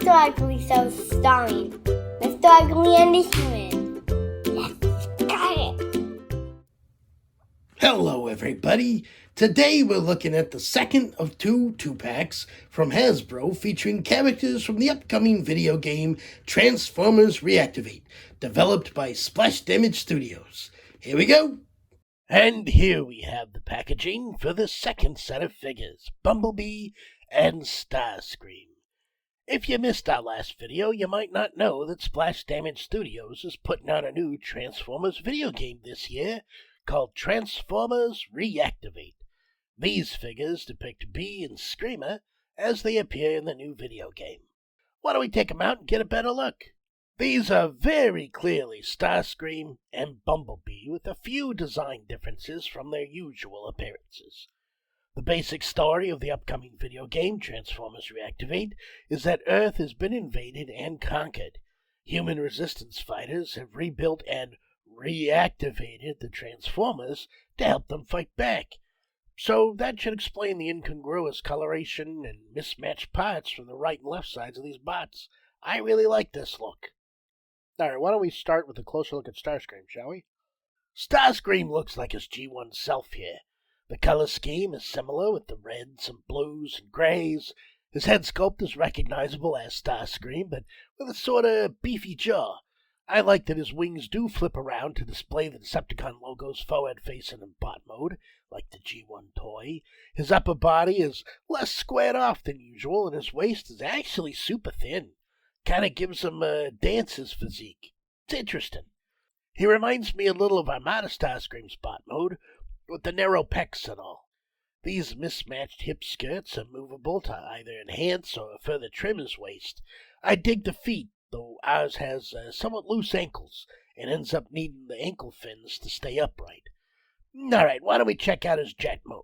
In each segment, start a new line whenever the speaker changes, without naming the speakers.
Mr. Ugly so starring Mr. Ugly and the Human. Yes, got it!
Hello everybody! Today we're looking at the second of two 2-packs from Hasbro featuring characters from the upcoming video game Transformers Reactivate, developed by Splash Damage Studios. Here we go! And here we have the packaging for the second set of figures, Bumblebee and Starscream. If you missed our last video, you might not know that Splash Damage Studios is putting out a new Transformers video game this year called Transformers Reactivate. These figures depict Bee and Screamer as they appear in the new video game. Why don't we take them out and get a better look? These are very clearly Starscream and Bumblebee with a few design differences from their usual appearances. The basic story of the upcoming video game, Transformers Reactivate, is that Earth has been invaded and conquered. Human resistance fighters have rebuilt and reactivated the Transformers to help them fight back. So that should explain the incongruous coloration and mismatched parts from the right and left sides of these bots. I really like this look.
Alright, why don't we start with a closer look at Starscream, shall we?
Starscream looks like his G1 self here. The color scheme is similar with the reds and blues and grays. His head sculpt is recognizable as Starscream, but with a sort of beefy jaw. I like that his wings do flip around to display the Decepticon logos forward-facing in bot mode, like the G1 toy. His upper body is less squared off than usual, and his waist is actually super thin. Kind of gives him a dancer's physique. It's interesting. He reminds me a little of Armada Starscream's bot mode, with the narrow pecs and all. These mismatched hip skirts are movable to either enhance or further trim his waist. I dig the feet, though ours has somewhat loose ankles and ends up needing the ankle fins to stay upright. Alright, why don't we check out his jet mode?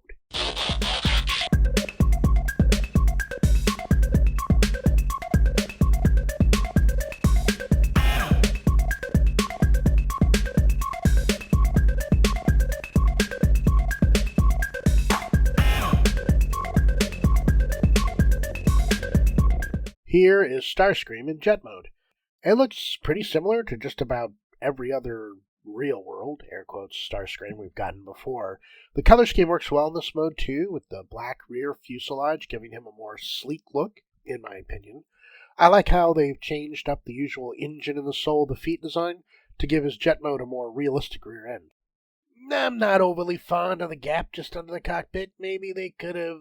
Here is Starscream in jet mode. It looks pretty similar to just about every other real world, air quotes, Starscream we've gotten before. The color scheme works well in this mode too, with the black rear fuselage giving him a more sleek look, in my opinion. I like how they've changed up the usual engine and the sole of the feet design to give his jet mode a more realistic rear end.
I'm not overly fond of the gap just under the cockpit. Maybe they could have,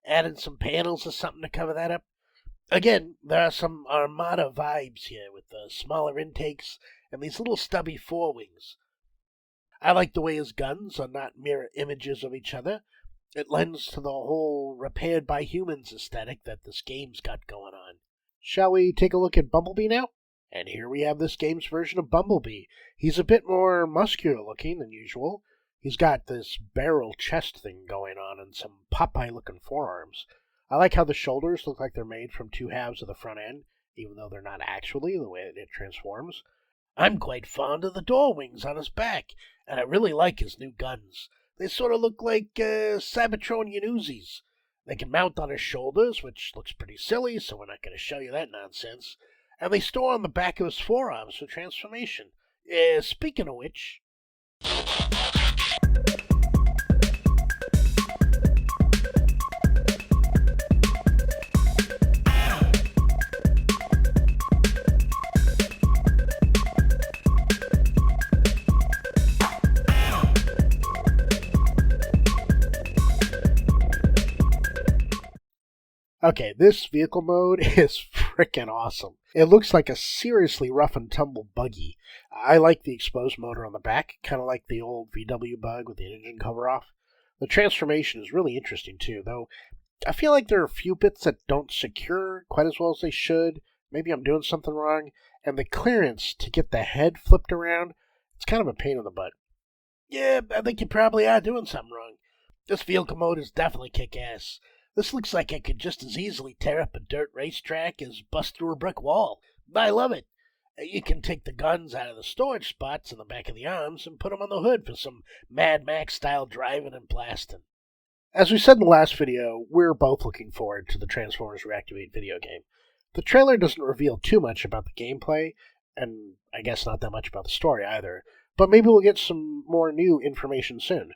added some panels or something to cover that up. Again, there are some Armada vibes here with the smaller intakes and these little stubby forewings. I like the way his guns are not mirror images of each other. It lends to the whole repaired by humans aesthetic that this game's got going on.
Shall we take a look at Bumblebee now? And here we have this game's version of Bumblebee. He's a bit more muscular looking than usual. He's got this barrel chest thing going on and some Popeye looking forearms. I like how the shoulders look like they're made from two halves of the front end, even though they're not actually the way it transforms.
I'm quite fond of the door wings on his back, and I really like his new guns. They sort of look like Cybertronian Uzis. They can mount on his shoulders, which looks pretty silly, so we're not going to show you that nonsense. And they store on the back of his forearms for transformation. Speaking of which...
Okay, this vehicle mode is frickin' awesome. It looks like a seriously rough and tumble buggy. I like the exposed motor on the back, kind of like the old VW bug with the engine cover off. The transformation is really interesting too, though I feel like there are a few bits that don't secure quite as well as they should. Maybe I'm doing something wrong. And the clearance to get the head flipped around, it's kind of a pain in the butt.
Yeah, I think you probably are doing something wrong. This vehicle mode is definitely kick-ass. This looks like it could just as easily tear up a dirt racetrack as bust through a brick wall. I love it. You can take the guns out of the storage spots in the back of the arms and put them on the hood for some Mad Max-style driving and blasting.
As we said in the last video, we're both looking forward to the Transformers Reactivate video game. The trailer doesn't reveal too much about the gameplay, and I guess not that much about the story either, but maybe we'll get some more new information soon.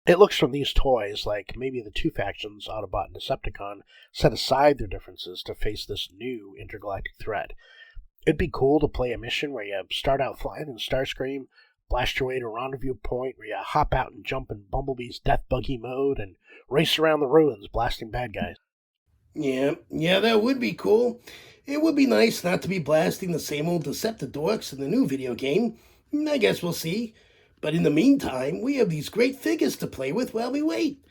It looks from these toys like maybe the two factions, Autobot and Decepticon, set aside their differences to face this new intergalactic threat. It'd be cool to play a mission where you start out flying in Starscream, blast your way to a rendezvous point where you hop out and jump in Bumblebee's death buggy mode, and race around the ruins blasting bad guys.
Yeah, that would be cool. It would be nice not to be blasting the same old Deceptidorks in the new video game. I guess we'll see. But in the meantime, we have these great figures to play with while we wait.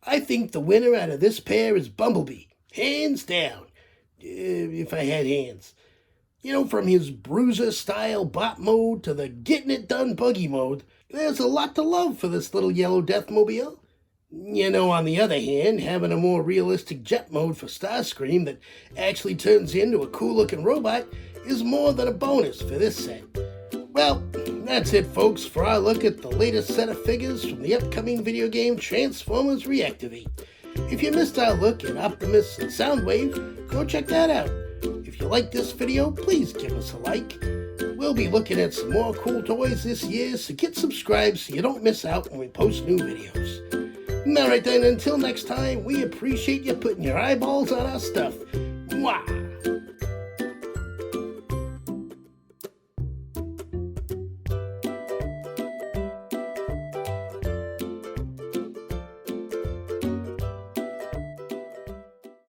I think the winner out of this pair is Bumblebee. Hands down. If I had hands. You know, from his bruiser-style bot mode to the getting-it-done buggy mode, there's a lot to love for this little yellow Deathmobile. You know, on the other hand, having a more realistic jet mode for Starscream that actually turns into a cool-looking robot is more than a bonus for this set. Well, that's it, folks, for our look at the latest set of figures from the upcoming video game Transformers Reactivate. If you missed our look at Optimus and Soundwave, go check that out. If you like this video, please give us a like. We'll be looking at some more cool toys this year, so get subscribed so you don't miss out when we post new videos. Alright then, until next time, we appreciate you putting your eyeballs on our stuff. Mwah!